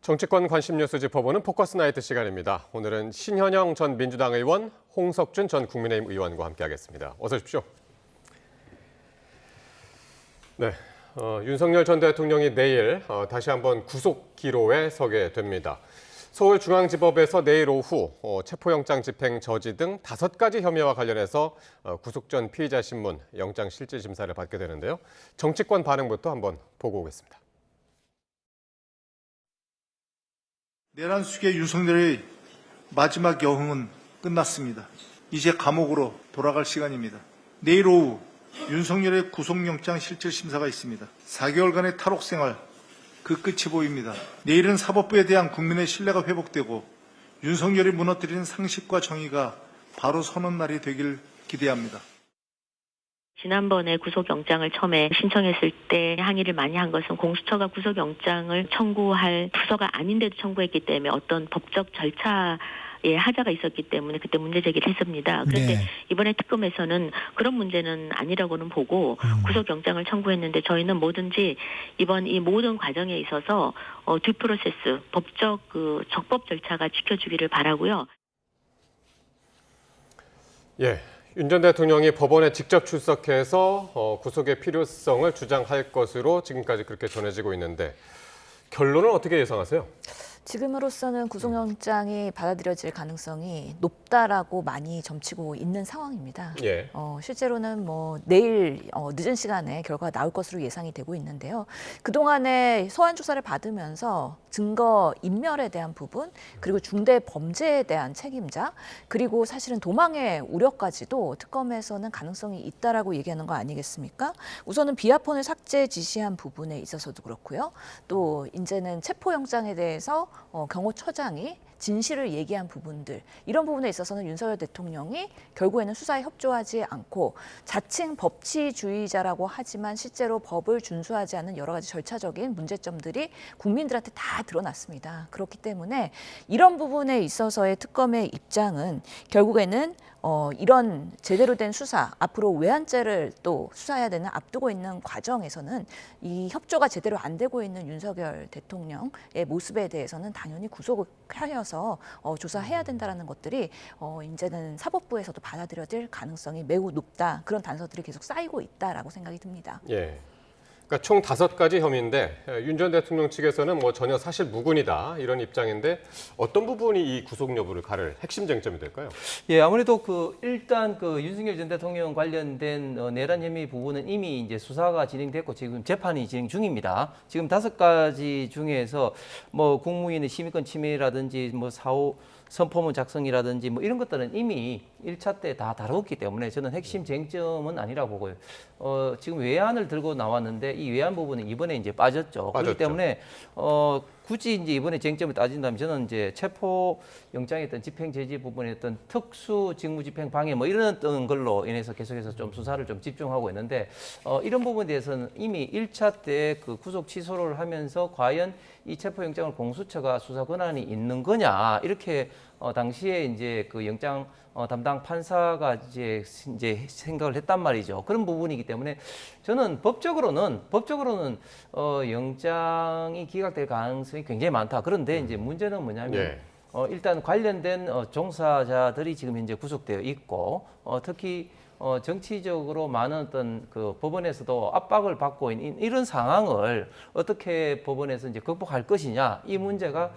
정치권 관심 뉴스 짚어보는 포커스 나이트 시간입니다. 오늘은 신현영 전 민주당 의원, 홍석준 전 국민의힘 의원과 함께하겠습니다. 어서 오십시오. 네, 윤석열 전 대통령이 내일 다시 한번 구속 기로에 서게 됩니다. 서울중앙지법에서 내일 오후 체포영장 집행 저지 등 5가지 혐의와 관련해서 구속 전 피의자 신문 영장 실질 심사를 받게 되는데요. 정치권 반응부터 한번 보고 오겠습니다. 내란 수계 윤석열의 마지막 여흥은 끝났습니다. 이제 감옥으로 돌아갈 시간입니다. 내일 오후 윤석열의 구속영장 실질심사가 있습니다. 4개월간의 탈옥 생활, 그 끝이 보입니다. 내일은 사법부에 대한 국민의 신뢰가 회복되고 윤석열이 무너뜨린 상식과 정의가 바로 서는 날이 되길 기대합니다. 지난번에 구속영장을 처음에 신청했을 때 항의를 많이 한 것은 공수처가 구속영장을 청구할 부서가 아닌데도 청구했기 때문에 어떤 법적 절차에 하자가 있었기 때문에 그때 문제 제기를 했습니다. 그런데 이번에 특검에서는 그런 문제는 아니라고는 보고 구속영장을 청구했는데 저희는 뭐든지 이번 이 모든 과정에 있어서 듀 프로세스, 법적 적법 절차가 지켜주기를 바라고요. 예. 윤 전 대통령이 법원에 직접 출석해서 구속의 필요성을 주장할 것으로 지금까지 그렇게 전해지고 있는데 결론은 어떻게 예상하세요? 지금으로서는 구속영장이 받아들여질 가능성이 높다라고 많이 점치고 있는 상황입니다. 예. 실제로는 내일 늦은 시간에 결과가 나올 것으로 예상이 되고 있는데요. 그동안에 소환 조사를 받으면서 증거 인멸에 대한 부분, 그리고 중대 범죄에 대한 책임자, 그리고 사실은 도망의 우려까지도 특검에서는 가능성이 있다라고 얘기하는 거 아니겠습니까? 우선은 비아폰을 삭제 지시한 부분에 있어서도 그렇고요. 또 이제는 체포영장에 대해서 경호처장이 진실을 얘기한 부분들, 이런 부분에 있어서는 윤석열 대통령이 결국에는 수사에 협조하지 않고 자칭 법치주의자라고 하지만 실제로 법을 준수하지 않는 여러 가지 절차적인 문제점들이 국민들한테 다 드러났습니다. 그렇기 때문에 이런 부분에 있어서의 특검의 입장은 결국에는 이런 제대로 된 수사, 앞으로 외환죄를 또 수사해야 되는 앞두고 있는 과정에서는 이 협조가 제대로 안 되고 있는 윤석열 대통령의 모습에 대해서는 당연히 구속을 하여서 조사해야 된다는 것들이 이제는 사법부에서도 받아들여질 가능성이 매우 높다. 그런 단서들이 계속 쌓이고 있다라고 생각이 듭니다. 예. 그러니까 총 5가지 혐의인데 윤 전 대통령 측에서는 전혀 사실 무근이다 이런 입장인데 어떤 부분이 이 구속 여부를 가를 핵심 쟁점이 될까요? 예, 아무래도 일단 윤석열 전 대통령 관련된 내란 혐의 부분은 이미 이제 수사가 진행됐고 지금 재판이 진행 중입니다. 지금 5가지 중에서 국무위원의 심의권 침해라든지 사후 선포문 작성이라든지 이런 것들은 이미 1차 때 다 다뤘기 때문에 저는 핵심 쟁점은 아니라고 보고요. 지금 외환을 들고 나왔는데 이 외환 부분은 이번에 이제 빠졌죠. 그렇기 때문에 굳이 이제 이번에 쟁점을 따진다면 저는 이제 체포 영장의 어떤 집행 제지 부분의 어떤 특수 직무 집행 방해 이런 걸로 인해서 계속해서 좀 수사를 좀 집중하고 있는데 이런 부분에 대해서는 이미 1차 때 구속 취소를 하면서 과연 이 체포 영장을 공수처가 수사 권한이 있는 거냐 이렇게 당시에 이제 영장 담당 판사가 이제 생각을 했단 말이죠. 그런 부분이기 때문에 저는 법적으로는 영장이 기각될 가능성이 굉장히 많다. 그런데 이제 문제는 뭐냐면 일단 관련된 종사자들이 지금 현재 구속되어 있고 특히 정치적으로 많은 어떤 법원에서도 압박을 받고 있는 이런 상황을 어떻게 법원에서 이제 극복할 것이냐 이 문제가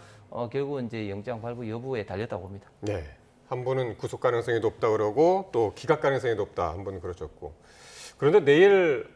결국은 이제 영장 발부 여부에 달렸다고 봅니다. 네, 한 분은 구속 가능성이 높다 그러고 또 기각 가능성이 높다 한 분은 그러셨고 그런데 내일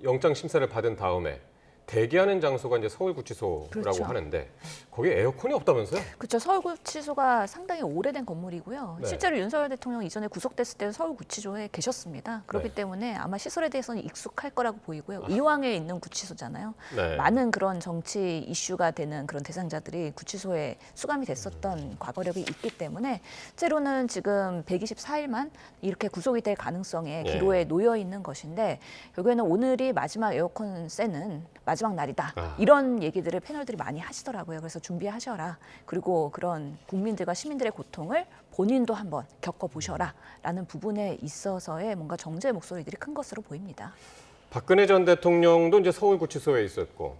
영장 심사를 받은 다음에 대기하는 장소가 이제 서울구치소라고 그렇죠. 하는데 거기에 에어컨이 없다면서요? 그렇죠. 서울구치소가 상당히 오래된 건물이고요. 네. 실제로 윤석열 대통령 이전에 구속됐을 때도 서울구치소에 계셨습니다. 그렇기 네. 때문에 아마 시설에 대해서는 익숙할 거라고 보이고요. 이왕에 있는 구치소잖아요. 네. 많은 그런 정치 이슈가 되는 그런 대상자들이 구치소에 수감이 됐었던 과거력이 있기 때문에 실제로는 지금 124일만 이렇게 구속이 될 가능성에 기로에 놓여 있는 것인데 결국에는 오늘이 마지막 에어컨 쐬는 마지막 날이다. 이런 얘기들을 패널들이 많이 하시더라고요. 그래서 준비하셔라. 그리고 그런 국민들과 시민들의 고통을 본인도 한번 겪어보셔라. 라는 부분에 있어서의 뭔가 정제의 목소리들이 큰 것으로 보입니다. 박근혜 전 대통령도 이제 서울구치소에 있었고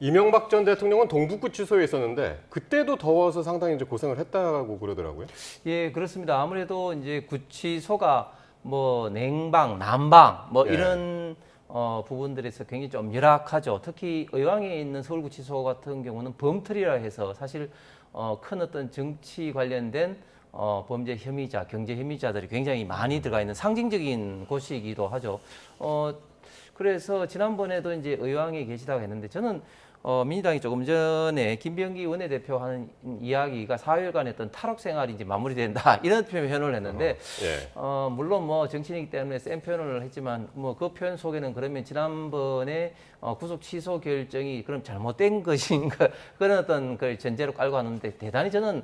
이명박 전 대통령은 동북구치소에 있었는데 그때도 더워서 상당히 이제 고생을 했다고 그러더라고요. 예, 그렇습니다. 아무래도 이제 구치소가 뭐 냉방, 난방 뭐 예. 이런 부분들에서 굉장히 좀 열악하죠. 특히 의왕에 있는 서울구치소 같은 경우는 범틀이라 해서 사실 큰 어떤 정치 관련된 범죄 혐의자, 경제 혐의자들이 굉장히 많이 들어가 있는 상징적인 곳이기도 하죠. 그래서 지난번에도 이제 의왕에 계시다고 했는데 저는 민주당이 조금 전에 김병기 원내대표 하는 이야기가 4일간 했던 탈옥 생활이 이제 마무리된다 이런 표현을 했는데 예. 물론 뭐 정치인이기 때문에 센 표현을 했지만 뭐 그 표현 속에는 그러면 지난번에 구속 취소 결정이 그럼 잘못된 것인가 그런 어떤 걸 전제로 깔고 하는데 대단히 저는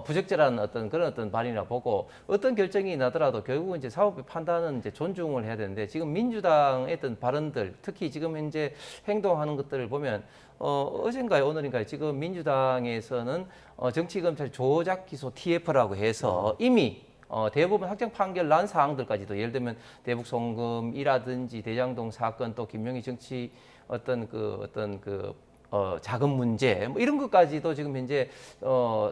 부적절한 어떤 그런 어떤 발언이라 보고 어떤 결정이 나더라도 결국은 이제 사법의 판단은 이제 존중을 해야 되는데 지금 민주당의 어떤 발언들 특히 지금 현재 행동하는 것들을 보면 어젠가요, 오늘인가요? 지금 민주당에서는 정치검찰 조작 기소 TF라고 해서 이미 대부분 확정 판결 난 사항들까지도 예를 들면 대북 송금이라든지 대장동 사건 또 김용희 정치 자금 문제 뭐 이런 것까지도 지금 현재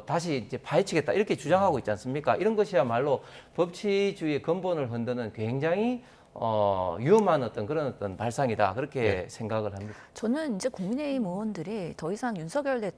다시 이제 파헤치겠다 이렇게 주장하고 있지 않습니까? 이런 것이야말로 법치주의의 근본을 흔드는 굉장히 위험한 그런 발상이다 그렇게 생각을 합니다. 저는 이제 국민의힘 의원들이 더 이상 윤석열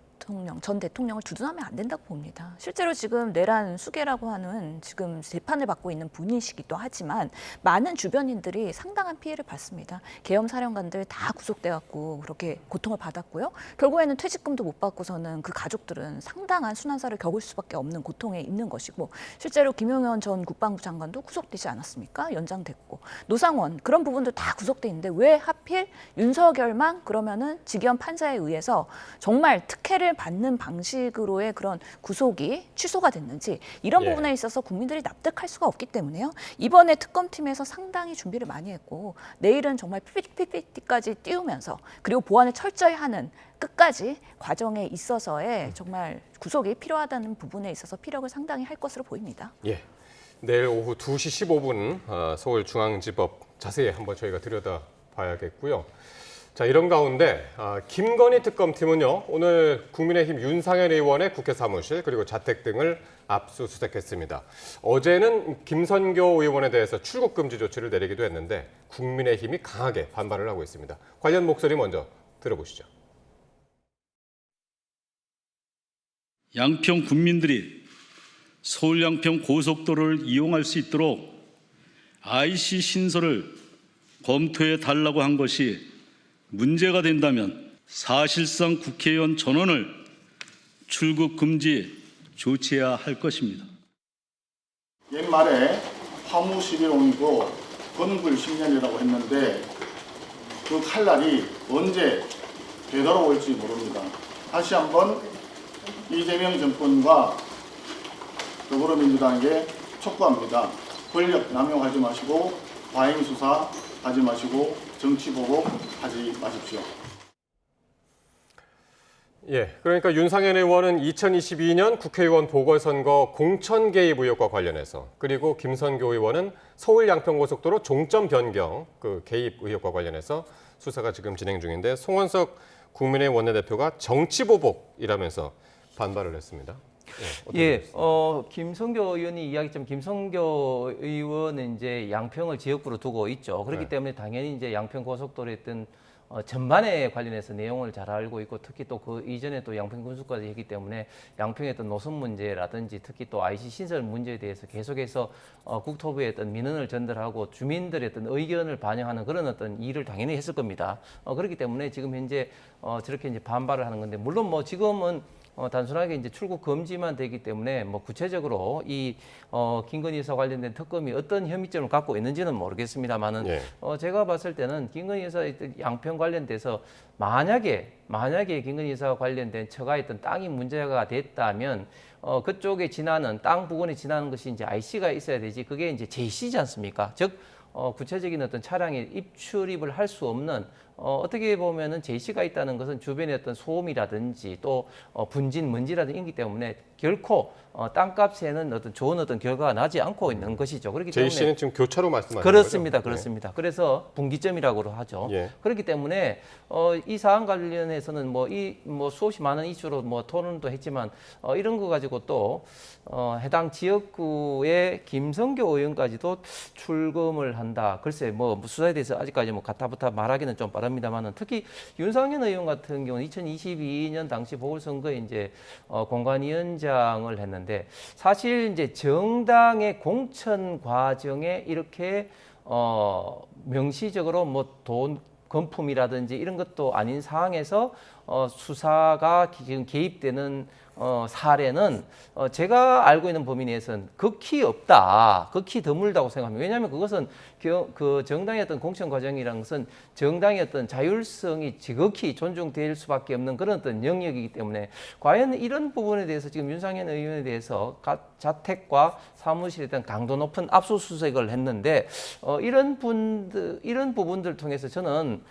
전 대통령을 두둔하면 안 된다고 봅니다. 실제로 지금 내란 수계라고 하는 지금 재판을 받고 있는 분이시기도 하지만 많은 주변인들이 상당한 피해를 받습니다. 계엄 사령관들 다 구속돼 갖고 그렇게 고통을 받았고요. 결국에는 퇴직금도 못 받고서는 그 가족들은 상당한 순환사를 겪을 수밖에 없는 고통에 있는 것이고 실제로 김용현 전 국방부 장관도 구속되지 않았습니까? 연장됐고 노상원 그런 부분도 다 구속돼 있는데 왜 하필 윤석열만 그러면은 직위원 판사에 의해서 정말 특혜를 받는 방식으로의 그런 구속이 취소가 됐는지 이런 예. 부분에 있어서 국민들이 납득할 수가 없기 때문에요. 이번에 특검팀에서 상당히 준비를 많이 했고 내일은 정말 PPT까지 띄우면서 그리고 보완을 철저히 하는 끝까지 과정에 있어서의 정말 구속이 필요하다는 부분에 있어서 피력을 상당히 할 것으로 보입니다. 예. 내일 오후 2시 15분 서울중앙지법 자세히 한번 저희가 들여다봐야겠고요. 자, 이런 가운데 김건희 특검팀은요. 오늘 국민의힘 윤상현 의원의 국회 사무실 그리고 자택 등을 압수수색했습니다. 어제는 김선교 의원에 대해서 출국 금지 조치를 내리기도 했는데 국민의힘이 강하게 반발을 하고 있습니다. 관련 목소리 먼저 들어보시죠. 양평 군민들이 서울 양평 고속도로를 이용할 수 있도록 IC 신설을 검토해 달라고 한 것이 문제가 된다면 사실상 국회의원 전원을 출국 금지 조치해야 할 것입니다. 옛말에 화무 11홍이고 건불 10년이라고 했는데 그 칼날이 언제 되돌아올지 모릅니다. 다시 한번 이재명 정권과 더불어민주당에게 촉구합니다. 권력 남용하지 마시고 과잉 수사하지 마시고 정치 보복하지 마십시오. 예, 그러니까 윤상현 의원은 2022년 국회의원 보궐선거 공천 개입 의혹과 관련해서 그리고 김선교 의원은 서울 양평고속도로 종점 변경 개입 의혹과 관련해서 수사가 지금 진행 중인데 송원석 국민의힘 원내대표가 정치 보복이라면서 반발을 했습니다. 예, 김성교 의원이 이야기했지만 김성교 의원은 이제 양평을 지역구로 두고 있죠. 그렇기 네. 때문에 당연히 이제 양평 고속도로에 있던 전반에 관련해서 내용을 잘 알고 있고 특히 또 그 이전에 또 양평 군수까지 했기 때문에 양평의 어떤 노선 문제라든지 특히 또 IC 신설 문제에 대해서 계속해서 국토부에 어떤 민원을 전달하고 주민들의 어떤 의견을 반영하는 그런 어떤 일을 당연히 했을 겁니다. 그렇기 때문에 지금 현재 저렇게 이제 반발을 하는 건데 물론 뭐 지금은 단순하게 이제 출국 금지만 되기 때문에 뭐 구체적으로 이 김건희 여사 관련된 특검이 어떤 혐의점을 갖고 있는지는 모르겠습니다만은 예. 제가 봤을 때는 김건희 여사의 양평 관련돼서 만약에 김건희 여사와 관련된 처가했던 땅이 문제가 됐다면 그쪽에 지나는 땅 부근에 지나는 것이 이제 IC가 있어야 되지 그게 이제 JC지 않습니까? 즉 구체적인 어떤 차량에 입출입을 할 수 없는 어떻게 보면은 제시가 있다는 것은 주변의 어떤 소음이라든지 또 분진, 먼지라든지 있기 때문에 결코 땅값에는 어떤 좋은 어떤 결과가 나지 않고 있는 것이죠. 그렇기 때문에 제이씨는 지금 교차로 말씀하시는 그렇습니다, 거죠? 그렇습니다. 그래서 분기점이라고 하죠. 예. 그렇기 때문에 이 사안 관련해서는 뭐 수없이 많은 이슈로 뭐 토론도 했지만 이런 거 가지고 또 해당 지역구의 김성교 의원까지도 출금을 한다. 글쎄 뭐 수사에 대해서 아직까지 뭐 가타부타 말하기는 좀 빠릅니다만은 특히 윤상현 의원 같은 경우는 2022년 당시 보궐선거에 이제 공관위원장을 했는데 사실 이제 정당의 공천 과정에 이렇게 명시적으로 뭐 돈 건품이라든지 이런 것도 아닌 상황에서 수사가 지금 개입되는 사례는 제가 알고 있는 범위 내에서는 극히 없다, 극히 드물다고 생각합니다. 왜냐하면 그것은 그 정당의 어떤 공천 과정이라는 것은 정당의 어떤 자율성이 지극히 존중될 수밖에 없는 그런 어떤 영역이기 때문에 과연 이런 부분에 대해서 지금 윤상현 의원에 대해서 자택과 사무실에 대한 강도 높은 압수수색을 했는데 이런 부분들 통해서 저는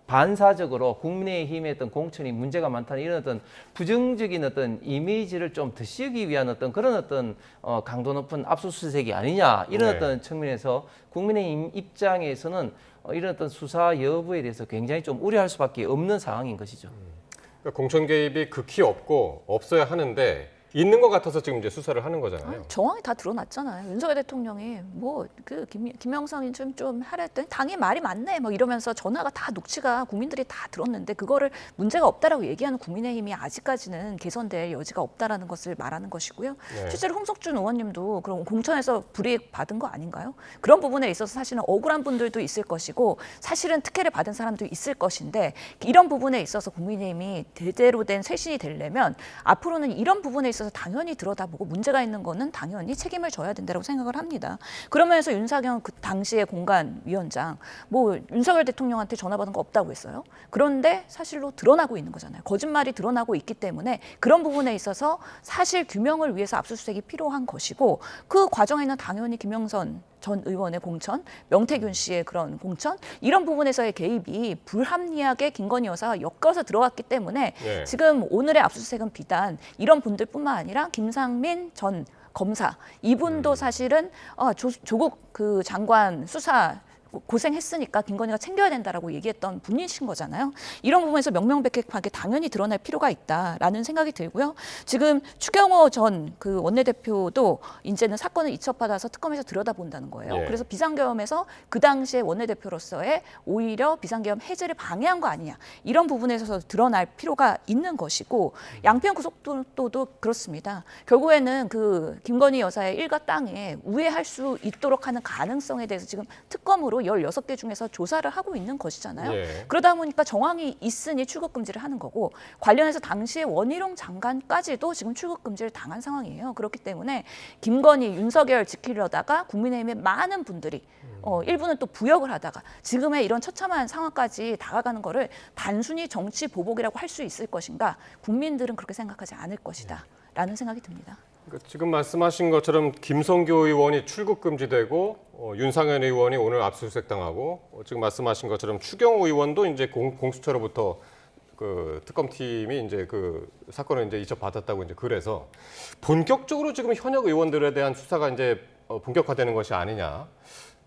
반사적으로 국민의힘의 어떤 공천이 문제가 많다는 이런 어떤 부정적인 어떤 이미지를 좀 드시기 위한 어떤 그런 어떤 강도 높은 압수수색이 아니냐 이런 네. 어떤 측면에서 국민의힘 입장에서는 이런 어떤 수사 여부에 대해서 굉장히 좀 우려할 수밖에 없는 상황인 것이죠. 그러니까 공천 개입이 극히 없고 없어야 하는데 있는 것 같아서 지금 이제 수사를 하는 거잖아요. 정황이 다 드러났잖아요. 윤석열 대통령이 뭐 그 김영선이 좀 하랬더니 당이 말이 많네 뭐 이러면서 전화가 다 녹취가 국민들이 다 들었는데 그거를 문제가 없다라고 얘기하는 국민의힘이 아직까지는 개선될 여지가 없다라는 것을 말하는 것이고요. 네. 실제로 홍석준 의원님도 그럼 공천에서 불이익 받은 거 아닌가요? 그런 부분에 있어서 사실은 억울한 분들도 있을 것이고 사실은 특혜를 받은 사람도 있을 것인데 이런 부분에 있어서 국민의힘이 제대로 된 쇄신이 되려면 앞으로는 이런 부분에 있어서 당연히 들여다보고 문제가 있는 거는 당연히 책임을 져야 된다고 생각을 합니다. 그러면서 윤석열 그 당시의 공관위원장 뭐 윤석열 대통령한테 전화 받은 거 없다고 했어요. 그런데 사실로 드러나고 있는 거잖아요. 거짓말이 드러나고 있기 때문에 그런 부분에 있어서 사실 규명을 위해서 압수수색이 필요한 것이고 그 과정에는 당연히 김영선 전 의원의 공천, 명태균 씨의 그런 공천 이런 부분에서의 개입이 불합리하게 김건희 여사가 엮여서 들어왔기 때문에 네. 지금 오늘의 압수수색은 비단 이런 분들뿐만 아니라 김상민 전 검사 이분도 사실은 조국 그 장관 수사 고생했으니까 김건희가 챙겨야 된다라고 얘기했던 분이신 거잖아요. 이런 부분에서 명명백백하게 당연히 드러날 필요가 있다라는 생각이 들고요. 지금 추경호 전 그 원내대표도 이제는 사건을 이첩받아서 특검에서 들여다본다는 거예요. 예. 그래서 비상계엄에서 그 당시에 원내대표로서의 오히려 비상계엄 해제를 방해한 거 아니냐 이런 부분에서 드러날 필요가 있는 것이고 양평 고속도로도 그렇습니다. 결국에는 그 김건희 여사의 일가 땅에 우회할 수 있도록 하는 가능성에 대해서 지금 특검으로 16개 중에서 조사를 하고 있는 것이잖아요. 예. 그러다 보니까 정황이 있으니 출국 금지를 하는 거고 관련해서 당시에 원희룡 장관까지도 지금 출국 금지를 당한 상황이에요. 그렇기 때문에 김건희, 윤석열 지키려다가 국민의힘의 많은 분들이 일부는 또 부역을 하다가 지금의 이런 처참한 상황까지 다가가는 거를 단순히 정치 보복이라고 할 수 있을 것인가? 국민들은 그렇게 생각하지 않을 것이다. 라는 생각이 듭니다. 그러니까 지금 말씀하신 것처럼 김성교 의원이 출국 금지되고 윤상현 의원이 오늘 압수수색 당하고 지금 말씀하신 것처럼 추경호 의원도 이제 공수처로부터 그 특검팀이 이제 그 사건을 이제 이첩받았다고 이제 그래서 본격적으로 지금 현역 의원들에 대한 수사가 이제 본격화되는 것이 아니냐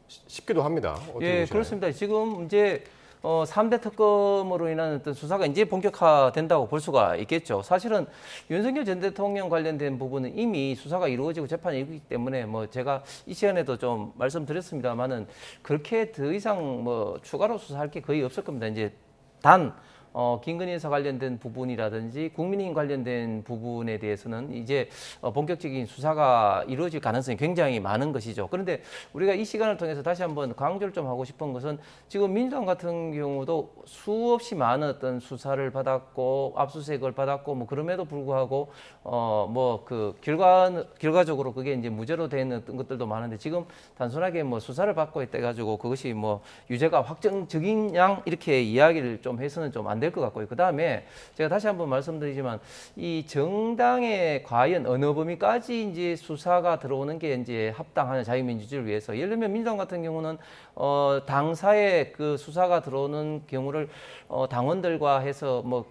싶기도 합니다. 어떻게 예, 보시나요? 그렇습니다. 지금 이제 3대 특검으로 인한 어떤 수사가 이제 본격화된다고 볼 수가 있겠죠. 사실은 윤석열 전 대통령 관련된 부분은 이미 수사가 이루어지고 재판이 이루어지기 때문에 뭐 제가 이 시간에도 좀 말씀드렸습니다만은 그렇게 더 이상 뭐 추가로 수사할 게 거의 없을 겁니다. 이제 단 김건희 여사 관련된 부분이라든지 국민의힘 관련된 부분에 대해서는 이제 본격적인 수사가 이루어질 가능성이 굉장히 많은 것이죠. 그런데 우리가 이 시간을 통해서 다시 한번 강조를 좀 하고 싶은 것은 지금 민주당 같은 경우도 수없이 많은 어떤 수사를 받았고 압수수색을 받았고 뭐 그럼에도 불구하고 뭐 그 결과적으로 그게 이제 무죄로 된 어떤 것들도 많은데 지금 단순하게 뭐 수사를 받고 있다 가지고 그것이 뭐 유죄가 확정적인 양 이렇게 이야기를 좀 해서는 좀 안 될 될 것 같고요. 그다음에 제가 다시 한번 말씀드리지만 이 정당에 과연 어느 범위까지 이제 수사가 들어오는 게 이제 합당하는 자유민주주의를 위해서, 예를 들면 민주당 같은 경우는 당사에 그 수사가 들어오는 경우를 당원들과 해서 뭐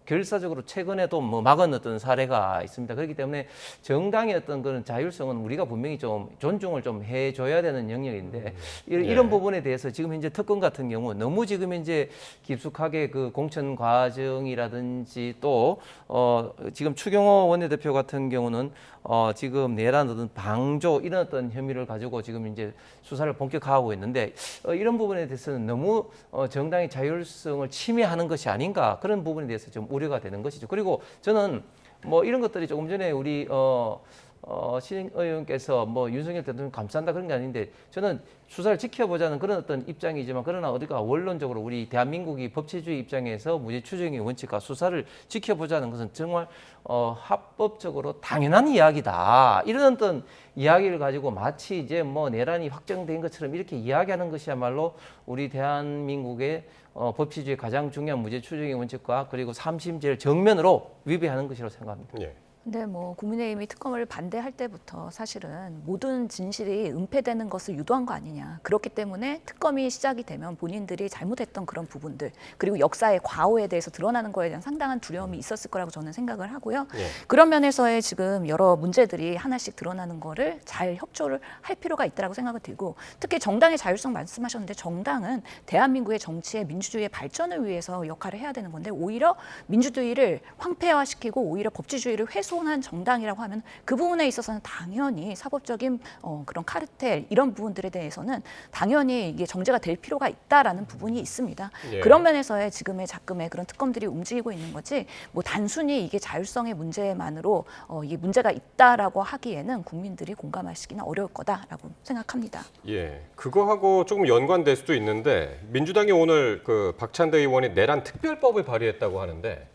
결사적으로 최근에도 뭐 막아냈던 사례가 있습니다. 그렇기 때문에 정당의 어떤 그런 자율성은 우리가 분명히 좀 존중을 좀 해줘야 되는 영역인데, 이런 부분에 대해서 지금 현재 특검 같은 경우 너무 지금 현재 깊숙하게 그 공천 과정이라든지 또 지금 추경호 원내대표 같은 경우는 지금 내란 어떤 방조 이런 어떤 혐의를 가지고 지금 이제 수사를 본격화하고 있는데, 이런 부분에 대해서는 너무 정당의 자율성을 침해하는 것이 아닌가, 그런 부분에 대해서 좀 우려가 되는 것이죠. 그리고 저는 뭐 이런 것들이 조금 전에 우리 신임 의원께서 뭐 윤석열 대통령 감싼다 그런 게 아닌데, 저는 수사를 지켜보자는 그런 어떤 입장이지만, 그러나 어디가 원론적으로 우리 대한민국이 법치주의 입장에서 무죄 추정의 원칙과 수사를 지켜보자는 것은 정말 합법적으로 당연한 이야기다, 이런 어떤 이야기를 가지고 마치 이제 뭐 내란이 확정된 것처럼 이렇게 이야기하는 것이야말로 우리 대한민국의 법치주의 가장 중요한 무죄 추정의 원칙과 그리고 삼심제를 정면으로 위배하는 것이라고 생각합니다. 예. 근데 뭐 국민의힘이 특검을 반대할 때부터 사실은 모든 진실이 은폐되는 것을 유도한 거 아니냐. 그렇기 때문에 특검이 시작이 되면 본인들이 잘못했던 그런 부분들, 그리고 역사의 과오에 대해서 드러나는 거에 대한 상당한 두려움이 있었을 거라고 저는 생각을 하고요. 예. 그런 면에서의 지금 여러 문제들이 하나씩 드러나는 거를 잘 협조를 할 필요가 있다고 생각이 들고, 특히 정당의 자율성 말씀하셨는데, 정당은 대한민국의 정치의 민주주의의 발전을 위해서 역할을 해야 되는 건데, 오히려 민주주의를 황폐화시키고 오히려 법치주의를 훼손한 정당이라고 하면 그 부분에 있어서는 당연히 사법적인 그런 카르텔 이런 부분들에 대해서는 당연히 이게 정제가 될 필요가 있다라는 부분이 있습니다. 예. 그런 면에서의 지금의 작금의 그런 특검들이 움직이고 있는 거지, 뭐 단순히 이게 자율성의 문제만으로 이게 문제가 있다라고 하기에는 국민들이 공감하시기는 어려울 거다라고 생각합니다. 예, 그거하고 조금 연관될 수도 있는데, 민주당이 오늘 그 박찬대 의원이 내란 특별법을 발의했다고 하는데,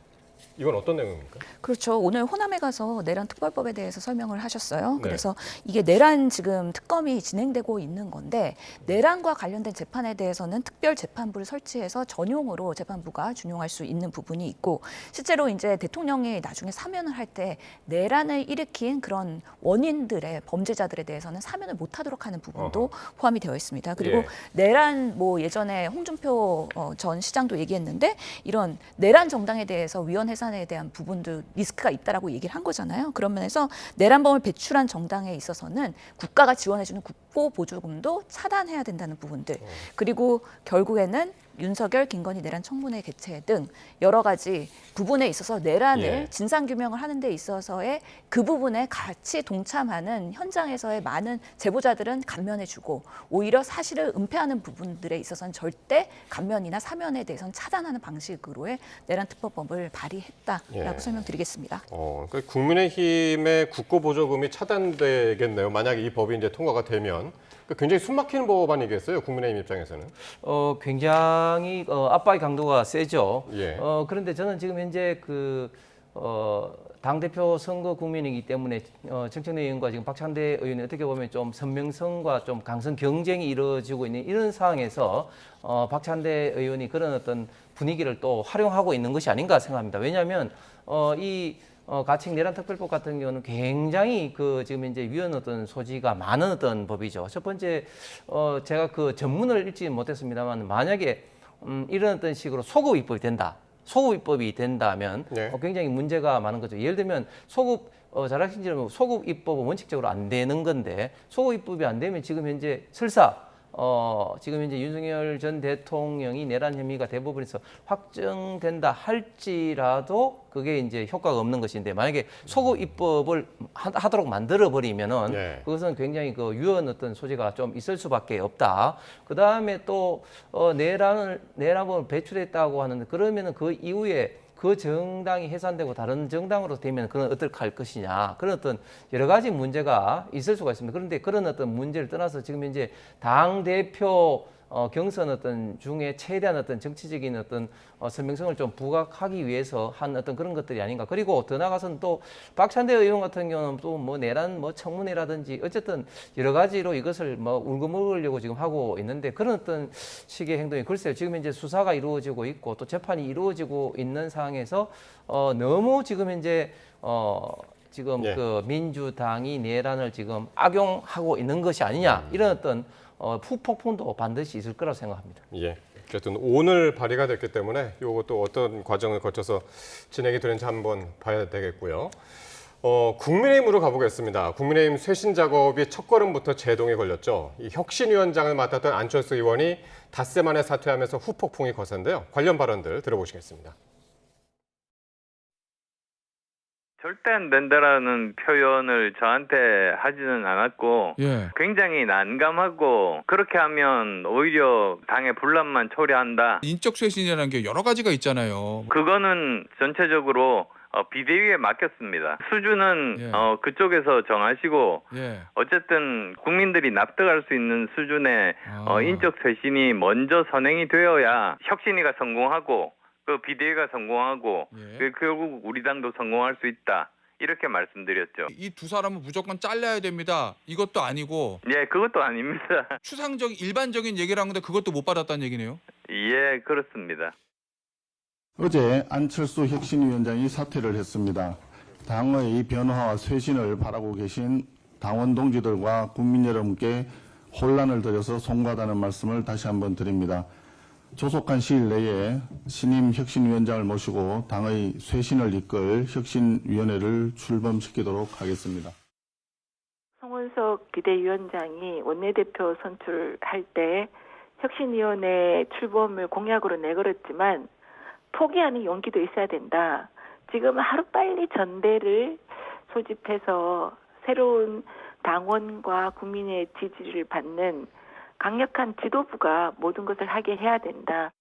이건 어떤 내용입니까? 그렇죠. 오늘 호남에 가서 내란 특별법에 대해서 설명을 하셨어요. 네. 그래서 이게 내란 지금 특검이 진행되고 있는 건데, 내란과 관련된 재판에 대해서는 특별 재판부를 설치해서 전용으로 재판부가 준용할 수 있는 부분이 있고, 실제로 이제 대통령이 나중에 사면을 할 때 내란을 일으킨 그런 원인들의 범죄자들에 대해서는 사면을 못하도록 하는 부분도 포함이 되어 있습니다. 그리고 예. 내란 뭐 예전에 홍준표 전 시장도 얘기했는데, 이런 내란 정당에 대해서 위헌 해산에 대한 부분도 리스크가 있다라고 얘기를 한 거잖아요. 그런 면에서 내란범을 배출한 정당에 있어서는 국가가 지원해주는 국고 보조금도 차단해야 된다는 부분들, 그리고 결국에는 윤석열, 김건희 내란 청문회 개최 등 여러 가지 부분에 있어서 내란을 예. 진상규명을 하는 데 있어서의 그 부분에 같이 동참하는 현장에서의 많은 제보자들은 감면해주고, 오히려 사실을 은폐하는 부분들에 있어서는 절대 감면이나 사면에 대해서는 차단하는 방식으로의 내란 특별법을 발의했다라고 예. 설명드리겠습니다. 그러니까 국민의힘의 국고보조금이 차단되겠네요. 만약에 이 법이 이제 통과가 되면. 그러니까 굉장히 숨막히는 법안이겠어요, 국민의힘 입장에서는. 굉장히 압박의 강도가 세죠. 예. 그런데 저는 지금 현재 당대표 선거 국면이기 때문에 정청래 의원과 지금 박찬대 의원이 어떻게 보면 좀 선명성과 좀 강성 경쟁이 이루어지고 있는 이런 상황에서 박찬대 의원이 그런 어떤 분위기를 또 활용하고 있는 것이 아닌가 생각합니다. 왜냐하면 가칭 내란 특별법 같은 경우는 굉장히 지금 이제 위헌 어떤 소지가 많은 어떤 법이죠. 첫 번째, 제가 그 전문을 읽지 못했습니다만, 만약에 이런 어떤 식으로 소급 입법이 된다. 소급 입법이 된다면 네. 굉장히 문제가 많은 거죠. 예를 들면 소급 잘 아시지만 소급 입법은 원칙적으로 안 되는 건데, 소급 입법이 안 되면 지금 현재 설사 지금 현재 윤석열 전 대통령이 내란 혐의가 대법원에서 확정된다 할지라도 그게 이제 효과가 없는 것인데, 만약에 소급 입법을 하도록 만들어 버리면은 네. 그것은 굉장히 그 유언 어떤 소지가 좀 있을 수밖에 없다. 그 다음에 또 내란을 배출했다고 하는데, 그러면은 그 이후에 그 정당이 해산되고 다른 정당으로 되면 그건 어떻게 할 것이냐, 그런 어떤 여러 가지 문제가 있을 수가 있습니다. 그런데 그런 어떤 문제를 떠나서 지금 현재 당 대표 경선 어떤 중에 최대한 어떤 정치적인 어떤 선명성을 좀 부각하기 위해서 한 어떤 그런 것들이 아닌가. 그리고 더 나아가서는 또 박찬대 의원 같은 경우는 또 뭐 내란 뭐 청문회라든지 어쨌든 여러 가지로 이것을 뭐 울고 먹으려고 지금 하고 있는데 그런 어떤 식의 행동이 글쎄요. 지금 이제 수사가 이루어지고 있고 또 재판이 이루어지고 있는 상황에서 너무 지금 현재 지금 예. 그 민주당이 내란을 지금 악용하고 있는 것이 아니냐 이런 어떤 후폭풍도 반드시 있을 거라고 생각합니다. 예. 어쨌든 오늘 발의가 됐기 때문에 이것도 어떤 과정을 거쳐서 진행이 되는지 한번 봐야 되겠고요. 국민의힘으로 가보겠습니다. 국민의힘 쇄신 작업이 첫걸음부터 제동에 걸렸죠. 이 혁신위원장을 맡았던 안철수 의원이 닷새 만에 사퇴하면서 후폭풍이 거센데요. 관련 발언들 들어보시겠습니다. 절대 안 된다라는 표현을 저한테 하지는 않았고 예. 굉장히 난감하고 그렇게 하면 오히려 당의 분란만 초래한다. 인적 쇄신이라는 게 여러 가지가 있잖아요. 그거는 전체적으로 비대위에 맡겼습니다. 수준은 예. 그쪽에서 정하시고 예. 어쨌든 국민들이 납득할 수 있는 수준의 아. 인적 쇄신이 먼저 선행이 되어야 혁신위가 성공하고 그 비대위가 성공하고 예. 결국 우리 당도 성공할 수 있다. 이렇게 말씀드렸죠. 이 두 사람은 무조건 잘라야 됩니다. 이것도 아니고 예, 그것도 아닙니다. 추상적 일반적인 얘기를 한 건데 그것도 못 받았다는 얘기네요. 예, 그렇습니다. 어제 안철수 혁신위원장이 사퇴를 했습니다. 당의 변화와 쇄신을 바라고 계신 당원 동지들과 국민 여러분께 혼란을 드려서 송구하다는 말씀을 다시 한번 드립니다. 조속한 시일 내에 신임 혁신위원장을 모시고 당의 쇄신을 이끌 혁신위원회를 출범시키도록 하겠습니다. 송원석 비대위원장이 원내대표 선출할 때 혁신위원회 출범을 공약으로 내걸었지만 포기하는 용기도 있어야 된다. 지금 하루빨리 전대를 소집해서 새로운 당원과 국민의 지지를 받는 강력한 지도부가 모든 것을 하게 해야 된다.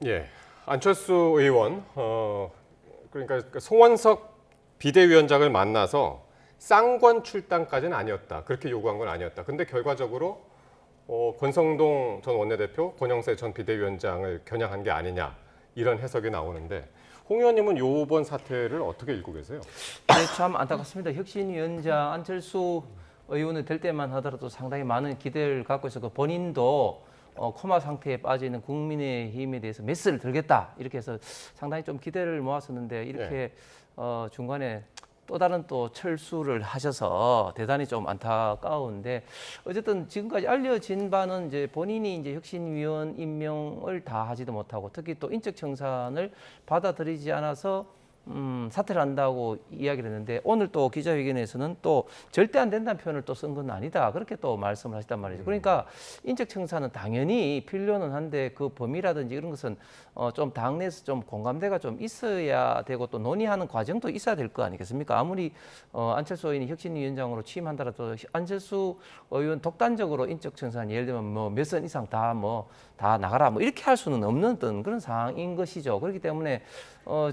예, 안철수 의원, 그러니까 송원석 비대위원장을 만나서 쌍권 출당까지는 아니었다. 그렇게 요구한 건 아니었다. 근데 결과적으로 권성동 전 원내대표, 권영세 전 비대위원장을 겨냥한 게 아니냐 이런 해석이 나오는데 홍 의원님은 이번 사태를 어떻게 읽고 계세요? 네, 참 안타깝습니다. 혁신위원장 안철수 의원은 될 때만 하더라도 상당히 많은 기대를 갖고 있었고 본인도 코마 상태에 빠져 있는 국민의힘에 대해서 메스를 들겠다 이렇게 해서 상당히 좀 기대를 모았었는데 이렇게 중간에 또 다른 또 철수를 하셔서 대단히 좀 안타까운데 어쨌든 지금까지 알려진 바는 이제 본인이 이제 혁신위원 임명을 다 하지도 못하고 특히 또 인적 청산을 받아들이지 않아서 사퇴를 한다고 이야기를 했는데 오늘 또 기자회견에서는 또 절대 안 된다는 표현을 또 쓴 건 아니다 그렇게 또 말씀을 하셨단 말이죠. 그러니까 인적 청산은 당연히 필요는 한데 그 범위라든지 이런 것은 좀 당내에서 좀 공감대가 좀 있어야 되고 또 논의하는 과정도 있어야 될 거 아니겠습니까? 아무리 안철수 의원이 혁신위원장으로 취임한다라도 안철수 의원 독단적으로 인적 청산 예를 들면 뭐 몇 선 이상 다 나가라 뭐 이렇게 할 수는 없는 어떤 그런 상황인 것이죠. 그렇기 때문에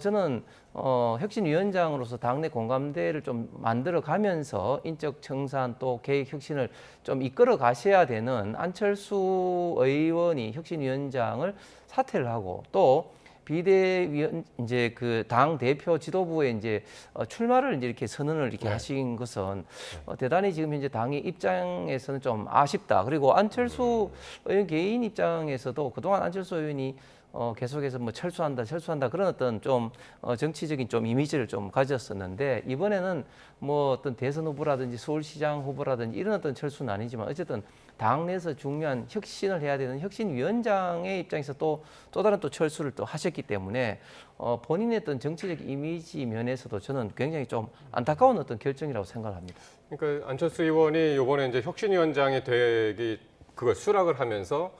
저는 혁신위원장으로서 당내 공감대를 좀 만들어 가면서 인적 청산 또 계획 혁신을 좀 이끌어 가셔야 되는 안철수 의원이 혁신위원장을 사퇴를 하고 또 비대위원 이제 그 당 대표 지도부에 이제 출마를 이제 이렇게 선언을 이렇게 하신 것은 대단히 지금 현재 당의 입장에서는 좀 아쉽다. 그리고 안철수 의원 개인 입장에서도 그동안 안철수 의원이 계속해서 뭐 철수한다 그런 어떤 좀 정치적인 좀 이미지를 좀 가졌었는데 이번에는 뭐 어떤 대선 후보라든지 서울시장 후보라든지 이런 어떤 철수는 아니지만 어쨌든 당내에서 중요한 혁신을 해야 되는 혁신위원장의 입장에서 또 다른 또 철수를 또 하셨기 때문에 본인의 어떤 정치적 이미지 면에서도 저는 굉장히 좀 안타까운 어떤 결정이라고 생각을 합니다. 그러니까 안철수 의원이 이번에 이제 혁신위원장이 되기 그걸 수락을 하면서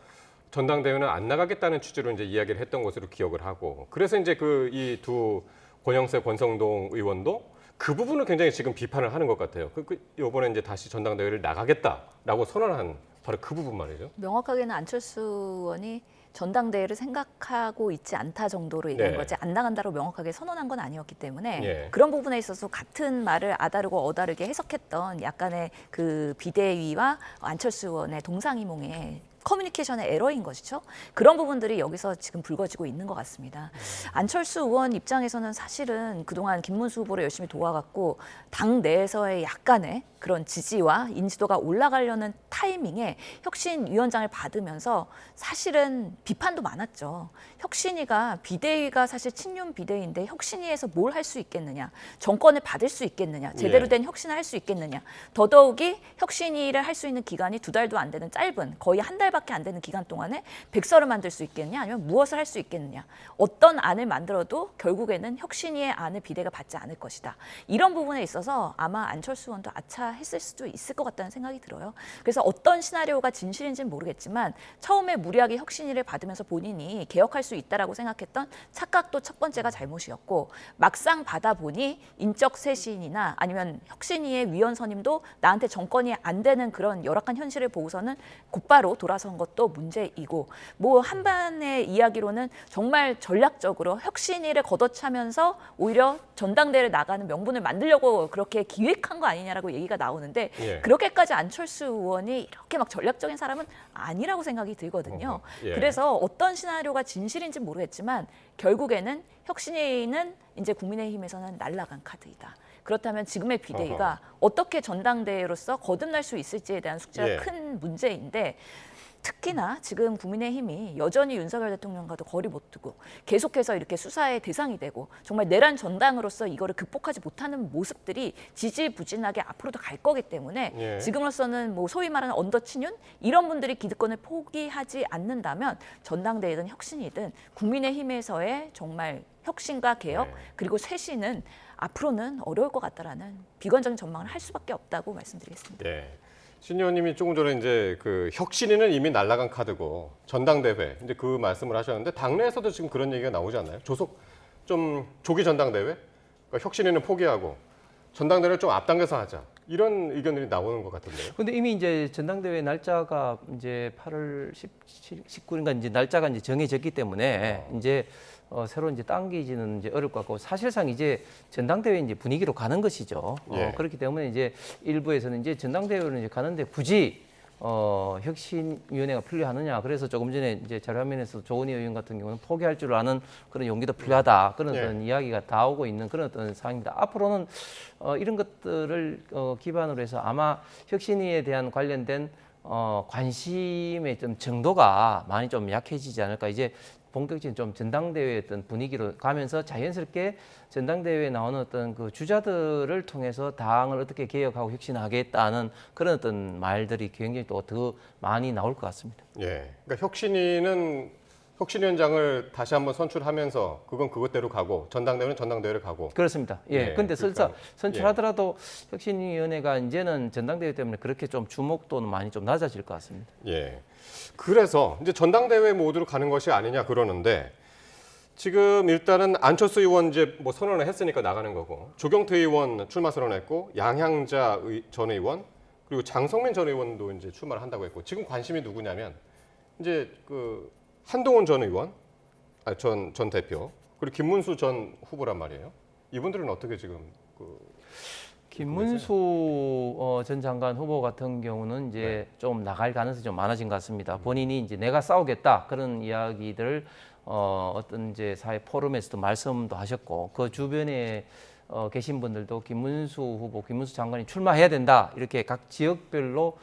전당대회는 안 나가겠다는 취지로 이제 이야기를 했던 것으로 기억을 하고 그래서 이제 그 이 두 권영세, 권성동 의원도 그 부분을 굉장히 지금 비판을 하는 것 같아요. 이번에 이제 다시 전당대회를 나가겠다라고 선언한 바로 그 부분 말이죠. 명확하게는 안철수 의원이 전당대회를 생각하고 있지 않다 정도로 얘기한 네. 거지 안 나간다고 명확하게 선언한 건 아니었기 때문에 예. 그런 부분에 있어서 같은 말을 아다르고 어다르게 해석했던 약간의 그 비대위와 안철수 의원의 동상이몽의 커뮤니케이션의 에러인 것이죠. 그런 부분들이 여기서 지금 불거지고 있는 것 같습니다. 안철수 의원 입장에서는 사실은 그동안 김문수 후보를 열심히 도와갔고 당 내에서의 약간의 그런 지지와 인지도가 올라가려는 타이밍에 혁신위원장을 받으면서 사실은 비판도 많았죠. 혁신위가 비대위가 사실 친윤 비대위인데 혁신위에서 뭘 할 수 있겠느냐. 정권을 받을 수 있겠느냐. 제대로 된 혁신을 할 수 있겠느냐. 더더욱이 혁신위를 할 수 있는 기간이 2달도 안 되는 짧은 거의 한 달밖에 안 되는 기간 동안에 백서를 만들 수 있겠느냐 아니면 무엇을 할 수 있겠느냐. 어떤 안을 만들어도 결국에는 혁신위의 안을 비대가 받지 않을 것이다. 이런 부분에 있어서 아마 안철수 의원도 아차했을 수도 있을 것 같다는 생각이 들어요. 그래서 어떤 시나리오가 진실인지는 모르겠지만 처음에 무리하게 혁신위를 받으면서 본인이 개혁할 수 있다라고 생각했던 착각도 첫 번째가 잘못이었고 막상 받아보니 인적 쇄신이나 아니면 혁신위의 위원 선임도 나한테 정권이 안 되는 그런 열악한 현실을 보고서는 곧바로 돌아선 것도 문제이고 뭐 한반의 이야기로는 정말 전략적으로 혁신위를 걷어차면서 오히려 전당대회를 나가는 명분을 만들려고 그렇게 기획한 거 아니냐라고 얘기가 나오는데 예. 그렇게까지 안철수 의원이 이렇게 막 전략적인 사람은 아니라고 생각이 들거든요. 예. 그래서 어떤 시나리오가 진실인지 모르겠지만 결국에는 혁신위는 이제 국민의힘에서는 날아간 카드이다. 그렇다면 지금의 비대위가 어떻게 전당대회로서 거듭날 수 있을지에 대한 숙제가 예. 큰 문제인데 특히나 지금 국민의힘이 여전히 윤석열 대통령과도 거리 못 두고 계속해서 이렇게 수사의 대상이 되고 정말 내란 전당으로서 이거를 극복하지 못하는 모습들이 지지부진하게 앞으로도 갈 거기 때문에 예. 지금으로서는 뭐 소위 말하는 언더친윤 이런 분들이 기득권을 포기하지 않는다면 전당대회든 혁신이든 국민의힘에서의 정말 혁신과 개혁 네. 그리고 쇄신은 앞으로는 어려울 것 같다라는 비관적인 전망을 할 수밖에 없다고 말씀드리겠습니다. 네. 신 의원님이 조금 전에 이제 그 혁신위는 이미 날아간 카드고 전당대회 이제 그 말씀을 하셨는데 당내에서도 지금 그런 얘기가 나오지 않나요? 좀 조기 전당대회? 그러니까 혁신위는 포기하고 전당대회를 좀 앞당겨서 하자. 이런 의견들이 나오는 것 같은데요. 근데 이미 이제 전당대회 날짜가 이제 8월 19일인가 이제 날짜가 이제 정해졌기 때문에 이제 새로 이제 당기지는 이제 어려울 것 같고 사실상 이제 전당대회 이제 분위기로 가는 것이죠. 예. 그렇기 때문에 이제 일부에서는 이제 전당대회로 이제 가는데 굳이 혁신위원회가 필요하느냐. 그래서 조금 전에 이제 자료화면에서 조은희 의원 같은 경우는 포기할 줄 아는 그런 용기도 필요하다. 그런 어떤 이야기가 나오고 있는 그런 어떤 상황입니다. 앞으로는 이런 것들을 기반으로 해서 아마 혁신위에 대한 관련된 관심의 좀 정도가 많이 좀 약해지지 않을까. 이제 본격적인 좀 전당대회 어떤 분위기로 가면서 자연스럽게 전당대회에 나오는 어떤 그 주자들을 통해서 당을 어떻게 개혁하고 혁신하겠다는 그런 어떤 말들이 굉장히 또 더 많이 나올 것 같습니다. 예. 그러니까 혁신위원장을 다시 한번 선출하면서 그건 그것대로 가고 전당대회는 전당대회를 가고. 그렇습니다. 예. 예, 근데 설사 그러니까, 선출하더라도 혁신위원회가 이제는 전당대회 때문에 그렇게 좀 주목도는 많이 좀 낮아질 것 같습니다. 예. 그래서 이제 전당대회 모드로 가는 것이 아니냐 그러는데 지금 일단은 안철수 의원 이제 뭐 선언을 했으니까 나가는 거고 조경태 의원 출마 선언했고 양향자 전 의원 그리고 장성민 전 의원도 이제 출마를 한다고 했고 지금 관심이 누구냐면 이제 그 한동훈 전 의원, 전 대표 그리고 김문수 전 후보란 말이에요. 이분들은 어떻게 지금 김문수 전 장관 후보 같은 경우는 이제 좀 나갈 가능성이 좀 많아진 것 같습니다. 본인이 이제 내가 싸우겠다 그런 이야기들을 어떤 이제 사회 포럼에서도 말씀도 하셨고 그 주변에 계신 분들도 김문수 후보, 김문수 장관이 출마해야 된다 이렇게 각 지역별로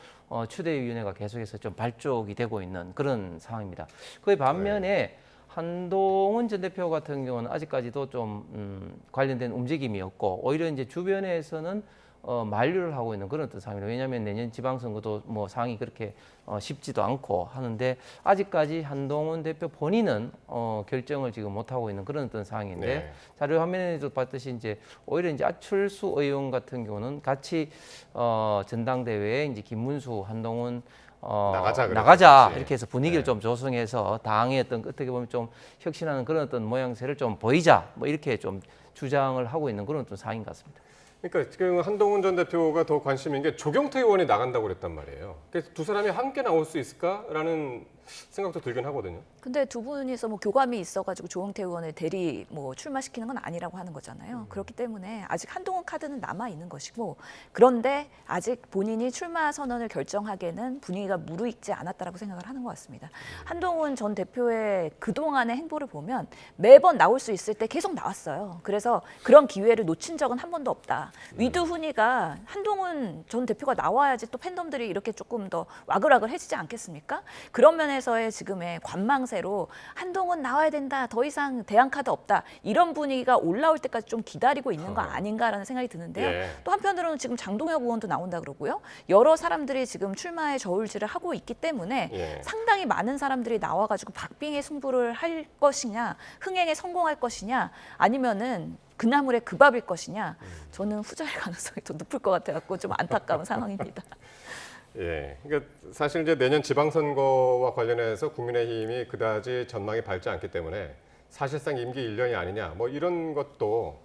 추대위원회가 계속해서 좀 발족이 되고 있는 그런 상황입니다. 그에 반면에 한동훈 전 대표 같은 경우는 아직까지도 좀 관련된 움직임이 없고 오히려 이제 주변에서는 만류를 하고 있는 그런 어떤 상황입니다. 왜냐하면 내년 지방선거도 뭐 상황이 그렇게 쉽지도 않고 하는데 아직까지 한동훈 대표 본인은 결정을 지금 못 하고 있는 그런 어떤 상황인데 네. 자료 화면에도 봤듯이 이제 오히려 이제 안철수 의원 같은 경우는 같이 전당대회에 이제 김문수, 한동훈 나가자 예. 이렇게 해서 분위기를 좀 조성해서 당의 어떤 어떻게 보면 좀 혁신하는 그런 어떤 모양새를 좀 보이자 뭐 이렇게 좀 주장을 하고 있는 그런 어떤 상황인 것 같습니다. 그러니까 지금 한동훈 전 대표가 더 관심인 게 조경태 의원이 나간다고 그랬단 말이에요. 그래서 두 사람이 함께 나올 수 있을까라는 생각도 들긴 하거든요. 근데 두 분이서 뭐 교감이 있어가지고 조응태 의원을 대리 뭐 출마시키는 건 아니라고 하는 거잖아요. 그렇기 때문에 아직 한동훈 카드는 남아 있는 것이고, 그런데 아직 본인이 출마 선언을 결정하기에는 분위기가 무르익지 않았다라고 생각을 하는 것 같습니다. 한동훈 전 대표의 그동안의 행보를 보면 매번 나올 수 있을 때 계속 나왔어요. 그래서 그런 기회를 놓친 적은 한 번도 없다. 위드훈이가 한동훈 전 대표가 나와야지 또 팬덤들이 이렇게 조금 더 와글와글해지지 않겠습니까? 그런 면에서의 지금의 관망세로 한동훈 나와야 된다, 더 이상 대안카드 없다, 이런 분위기가 올라올 때까지 좀 기다리고 있는 거 아닌가라는 생각이 드는데요. 예. 또 한편으로는 지금 장동혁 의원도 나온다 그러고요. 여러 사람들이 지금 출마에 저울질을 하고 있기 때문에 예. 상당히 많은 사람들이 나와가지고 박빙의 승부를 할 것이냐, 흥행에 성공할 것이냐, 아니면은 그나물의 그 밥일 것이냐, 저는 후자의 가능성이 더 높을 것 같아갖고 좀 안타까운 상황입니다. 예, 그러니까 사실 이제 내년 지방선거와 관련해서 국민의힘이 그다지 전망이 밝지 않기 때문에 사실상 임기 1년이 아니냐, 뭐 이런 것도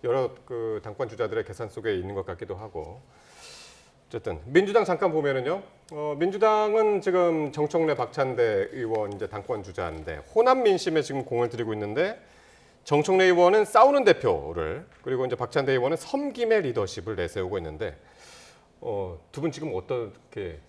여러 그 당권 주자들의 계산 속에 있는 것 같기도 하고. 어쨌든 민주당 잠깐 보면은요, 민주당은 지금 정청래 박찬대 의원 이제 당권 주자인데 호남 민심에 지금 공을 들이고 있는데, 정청래 의원은 싸우는 대표를, 그리고 이제 박찬대 의원은 섬김의 리더십을 내세우고 있는데, 두 분 지금 어떻게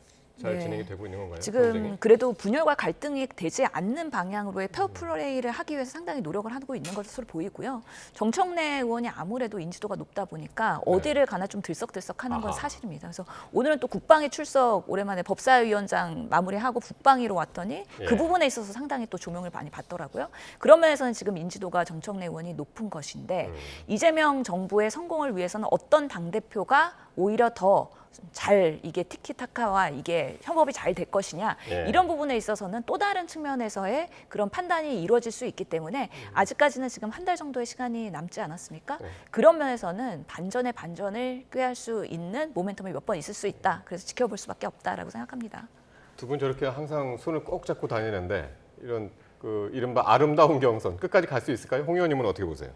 잘 네. 진행이 되고 있는 건가요? 지금 경쟁이? 그래도 분열과 갈등이 되지 않는 방향으로의 페어플레이를 하기 위해서 상당히 노력을 하고 있는 것으로 보이고요. 정청래 의원이 아무래도 인지도가 높다 보니까 어디를 가나 좀 들썩들썩하는 건 아하. 사실입니다. 그래서 오늘은 또 국방위 출석, 오랜만에 법사위원장 마무리하고 국방위로 왔더니 예. 그 부분에 있어서 상당히 또 조명을 많이 받더라고요. 그런 면에서는 지금 인지도가 정청래 의원이 높은 것인데, 이재명 정부의 성공을 위해서는 어떤 당대표가 오히려 더 잘 이게 티키타카와 이게 협업이 잘 될 것이냐, 예. 이런 부분에 있어서는 또 다른 측면에서의 그런 판단이 이루어질 수 있기 때문에 아직까지는 지금 한 달 정도의 시간이 남지 않았습니까? 네. 그런 면에서는 반전의 반전을 꾀할 수 있는 모멘텀이 몇 번 있을 수 있다. 그래서 지켜볼 수밖에 없다라고 생각합니다. 두 분 저렇게 항상 손을 꼭 잡고 다니는데 이런 그 이른바 아름다운 경선 끝까지 갈 수 있을까요? 홍 의원님은 어떻게 보세요?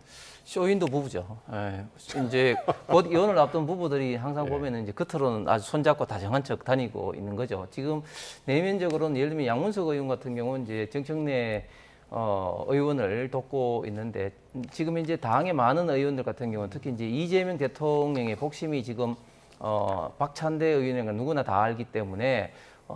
쇼윈도 부부죠. 예. 이제 곧 이혼을 앞둔 부부들이 항상 예. 보면은 이제 겉으로는 아주 손잡고 다정한 척 다니고 있는 거죠. 지금 내면적으로는 예를 들면 양문석 의원 같은 경우는 이제 정청래 의원을 돕고 있는데, 지금 이제 당의 많은 의원들 같은 경우는 특히 이제 이재명 대통령의 복심이 지금 박찬대 의원이랑 누구나 다 알기 때문에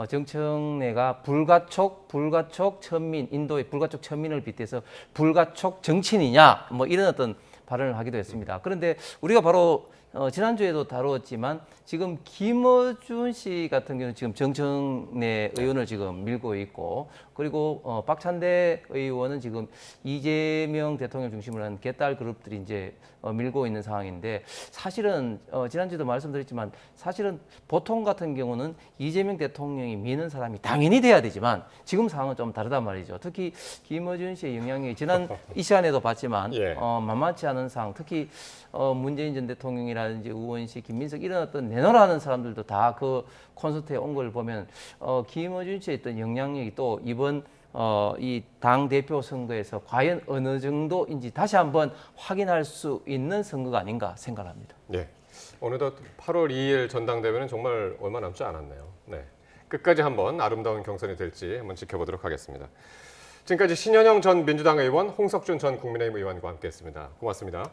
정청래가 불가촉 천민, 인도의 불가촉 천민을 빗대서 불가촉 정치인이냐, 뭐 이런 어떤 발언을 하기도 했습니다. 그런데 우리가 바로 지난주에도 다루었지만 지금 김어준 씨 같은 경우는 지금 정청래 의원을 지금 밀고 있고, 그리고 박찬대 의원은 지금 이재명 대통령 중심으로 한 개딸 그룹들이 이제 밀고 있는 상황인데, 사실은 지난주에도 말씀드렸지만 사실은 보통 같은 경우는 이재명 대통령이 미는 사람이 당연히 돼야 되지만 지금 상황은 좀 다르단 말이죠. 특히 김어준 씨의 영향이 지난 이 시간에도 봤지만 예. 만만치 않은 상황, 특히 문재인 전 대통령이라든지 우원식, 김민석 이런 어떤 내노라는 사람들도 다 그 콘서트에 온 걸 보면 김어준 씨의 어떤 영향력이 또 이번 이 당 대표 선거에서 과연 어느 정도인지 다시 한번 확인할 수 있는 선거가 아닌가 생각합니다. 네. 어느덧 8월 2일 전당대회는 정말 얼마 남지 않았네요. 네. 끝까지 한번 아름다운 경선이 될지 한번 지켜보도록 하겠습니다. 지금까지 신현영 전 민주당 의원, 홍석준 전 국민의힘 의원과 함께했습니다. 고맙습니다.